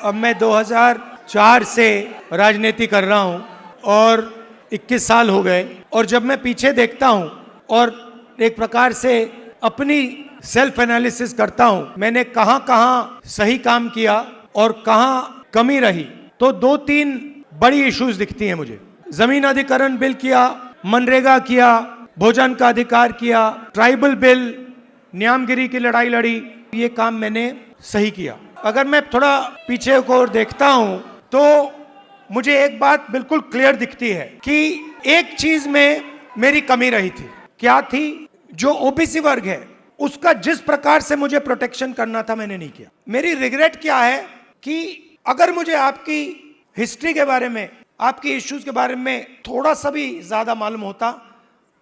अब मैं 2004 से राजनीति कर रहा हूं और 21 साल हो गए। और जब मैं पीछे देखता हूं और एक प्रकार से अपनी सेल्फ एनालिसिस करता हूं, मैंने कहां कहां सही काम किया और कहां कमी रही, तो 2-3 बड़ी इश्यूज दिखती हैं मुझे। जमीन अधिग्रहण बिल किया, मनरेगा किया, भोजन का अधिकार किया, ट्राइबल बिल, न्यामगिरी की लड़ाई लड़ी, ये काम मैंने सही किया। अगर मैं थोड़ा पीछे को देखता हूं तो मुझे एक बात बिल्कुल क्लियर दिखती है कि एक चीज में मेरी कमी रही थी। क्या थी? जो ओबीसी वर्ग है उसका जिस प्रकार से मुझे प्रोटेक्शन करना था मैंने नहीं किया। मेरी रिग्रेट क्या है कि अगर मुझे आपकी हिस्ट्री के बारे में, आपकी इश्यूज के बारे में थोड़ा सा भी ज्यादा मालूम होता,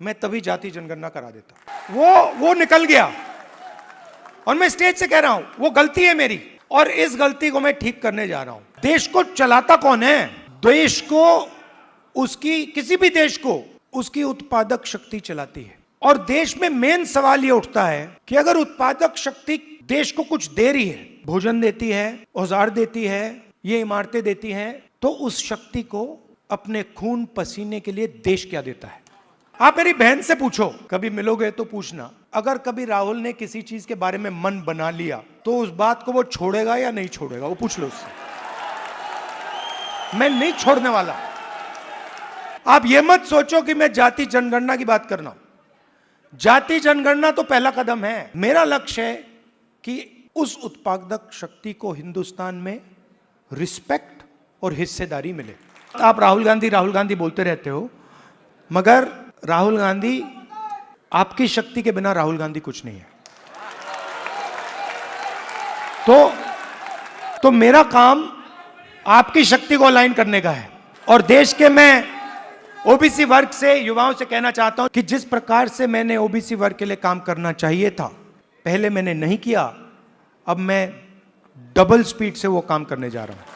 मैं तभी जाति जनगणना करा देता। वो निकल गया और मैं स्टेज से कह रहा हूं वो गलती है मेरी और इस गलती को मैं ठीक करने जा रहा हूं। देश को चलाता कौन है? देश को, उसकी, किसी भी देश को उसकी उत्पादक शक्ति चलाती है। और देश में मेन सवाल ये उठता है कि अगर उत्पादक शक्ति देश को कुछ दे रही है, भोजन देती है, औजार देती है, ये इमारतें देती हैं, तो उस शक्ति को अपने खून पसीने के लिए देश क्या देता है? आप मेरी बहन से पूछो, कभी मिलोगे तो पूछना, अगर कभी राहुल ने किसी चीज के बारे में मन बना लिया तो उस बात को वो छोड़ेगा या नहीं छोड़ेगा? वो पूछ लो उससे। मैं नहीं छोड़ने वाला। आप ये मत सोचो कि मैं जाति जनगणना की बात करना हूं। जाति जनगणना तो पहला कदम है। मेरा लक्ष्य है कि उस उत्पादक शक्ति को हिंदुस्तान में रिस्पेक्ट और हिस्सेदारी मिले। आप राहुल गांधी बोलते रहते हो, मगर राहुल गांधी, आपकी शक्ति के बिना राहुल गांधी कुछ नहीं है। तो मेरा काम आपकी शक्ति को अलाइन करने का है। और देश के, मैं ओबीसी वर्ग से, युवाओं से कहना चाहता हूं कि जिस प्रकार से मैंने ओबीसी वर्ग के लिए काम करना चाहिए था, पहले मैंने नहीं किया, अब मैं डबल स्पीड से वो काम करने जा रहा हूं।